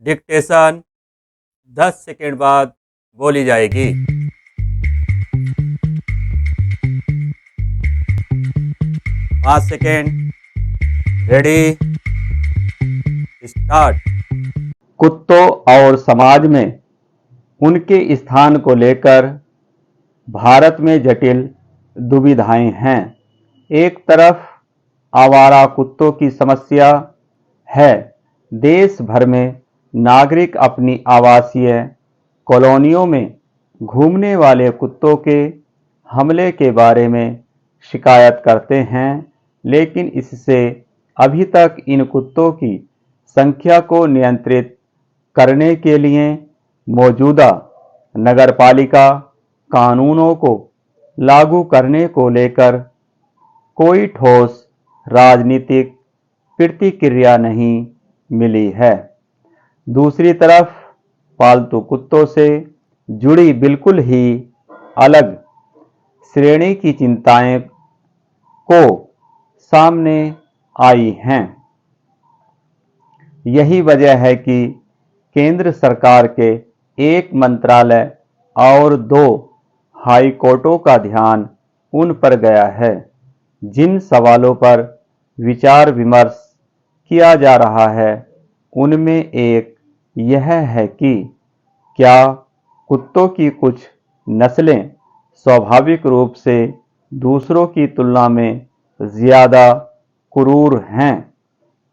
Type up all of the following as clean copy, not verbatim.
Dictation 10 second बाद बोली जाएगी। 5 सेकेंड। Ready, start. कुत्तों और समाज में उनके स्थान को लेकर भारत में जटिल दुविधाएं हैं। एक तरफ आवारा कुत्तों की समस्या है। देश भर में नागरिक अपनी आवासीय कॉलोनियों में घूमने वाले कुत्तों के हमले के बारे में शिकायत करते हैं, लेकिन इससे अभी तक इन कुत्तों की संख्या को नियंत्रित करने के लिए मौजूदा नगरपालिका कानूनों को लागू करने को लेकर कोई ठोस राजनीतिक प्रतिक्रिया नहीं मिली है। दूसरी तरफ पालतू कुत्तों से जुड़ी बिल्कुल ही अलग श्रेणी की चिंताएं को सामने आई हैं। यही वजह है कि केंद्र सरकार के एक मंत्रालय और 2 हाई कोर्टों का ध्यान उन पर गया है। जिन सवालों पर विचार विमर्श किया जा रहा है, उनमें एक यह है कि क्या कुत्तों की कुछ नस्लें स्वाभाविक रूप से दूसरों की तुलना में ज़्यादा क्रूर हैं।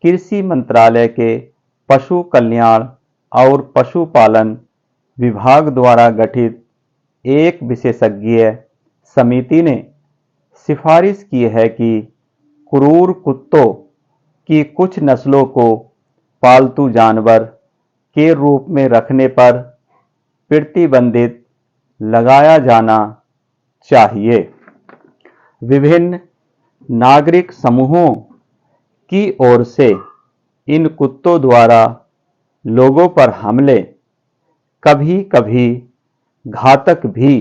कृषि मंत्रालय के पशु कल्याण और पशुपालन विभाग द्वारा गठित एक विशेषज्ञ समिति ने सिफारिश की है कि क्रूर कुत्तों की कुछ नस्लों को पालतू जानवर के रूप में रखने पर प्रतिबंधित लगाया जाना चाहिए। विभिन्न नागरिक समूहों की ओर से इन कुत्तों द्वारा लोगों पर हमले कभी कभी घातक भी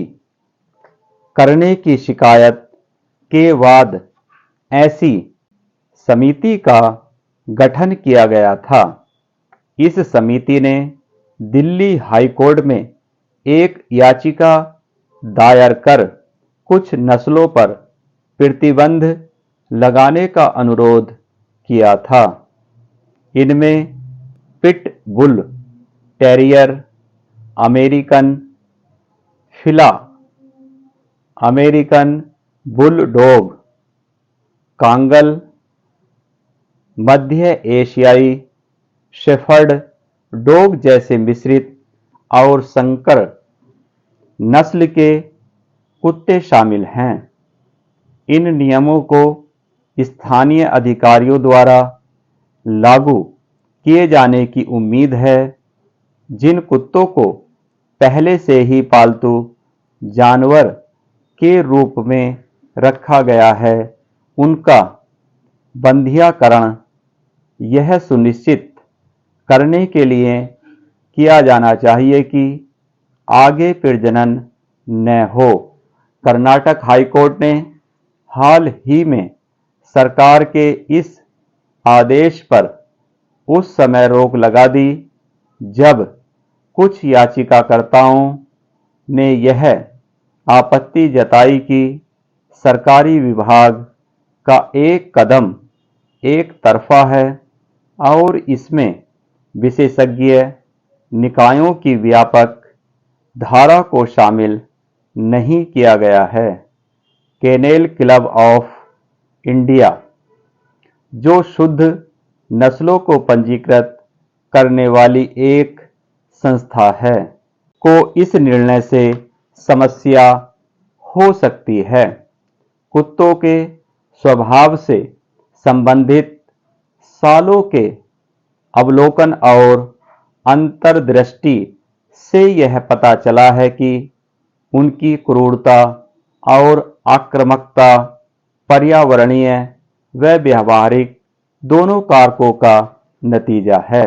करने की शिकायत के बाद ऐसी समिति का गठन किया गया था। इस समिति ने दिल्ली हाई कोर्ट में एक याचिका दायर कर कुछ नस्लों पर प्रतिबंध लगाने का अनुरोध किया था। इनमें pit bull terrier, American fila, American bulldog, Kangal, मध्य एशियाई शेफर्ड डॉग जैसे मिश्रित और संकर नस्ल के कुत्ते शामिल हैं। इन नियमों को स्थानीय अधिकारियों द्वारा लागू किए जाने की उम्मीद है। जिन कुत्तों को पहले से ही पालतू जानवर के रूप में रखा गया है, उनका बंधियाकरण यह सुनिश्चित करने के लिए किया जाना चाहिए कि आगे प्रजनन न हो। कर्नाटक हाईकोर्ट ने हाल ही में सरकार के इस आदेश पर उस समय रोक लगा दी जब कुछ याचिकाकर्ताओं ने यह आपत्ति जताई कि सरकारी विभाग का एक कदम एक तरफा है और इसमें विशेषज्ञ निकायों की व्यापक धारा को शामिल नहीं किया गया है। केनेल क्लब ऑफ इंडिया, जो शुद्ध नस्लों को पंजीकृत करने वाली एक संस्था है, को इस निर्णय से समस्या हो सकती है। कुत्तों के स्वभाव से संबंधित सालों के अवलोकन और अंतर्दृष्टि से यह पता चला है कि उनकी क्रूरता और आक्रामकता पर्यावरणीय व व्यावहारिक दोनों कारकों का नतीजा है।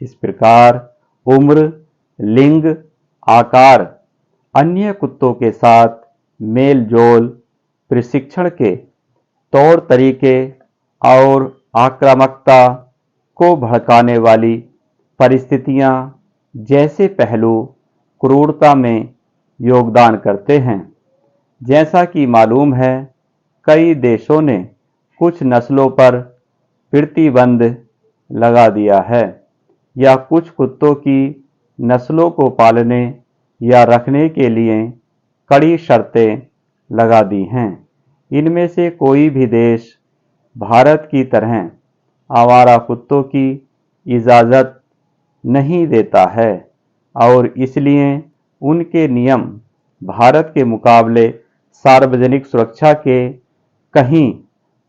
इस प्रकार उम्र, लिंग, आकार, अन्य कुत्तों के साथ मेल जोल, प्रशिक्षण के तौर तरीके और आक्रामकता को भड़काने वाली परिस्थितियां जैसे पहलू क्रूरता में योगदान करते हैं। जैसा कि मालूम है, कई देशों ने कुछ नस्लों पर प्रतिबंध लगा दिया है या कुछ कुत्तों की नस्लों को पालने या रखने के लिए कड़ी शर्तें लगा दी हैं। इनमें से कोई भी देश भारत की तरह आवारा कुत्तों की इजाज़त नहीं देता है और इसलिए उनके नियम भारत के मुकाबले सार्वजनिक सुरक्षा के कहीं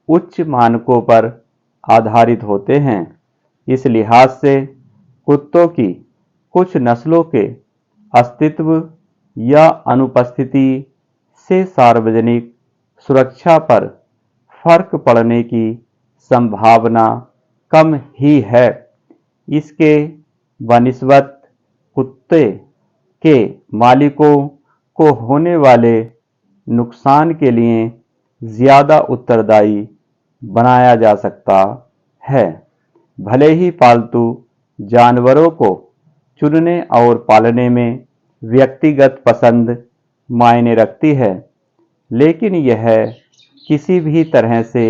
उच्च मानकों पर आधारित होते हैं। इस लिहाज से कुत्तों की कुछ नस्लों के अस्तित्व या अनुपस्थिति से सार्वजनिक सुरक्षा पर फर्क पड़ने की संभावना कम ही है। इसके बनिस्बत कुत्ते के मालिकों को होने वाले नुकसान के लिए ज़्यादा उत्तरदायी बनाया जा सकता है। भले ही पालतू जानवरों को चुनने और पालने में व्यक्तिगत पसंद मायने रखती है, लेकिन यह किसी भी तरह से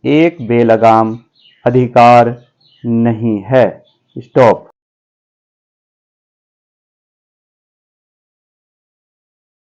एक बेलगाम अधिकार नहीं है। स्टॉप।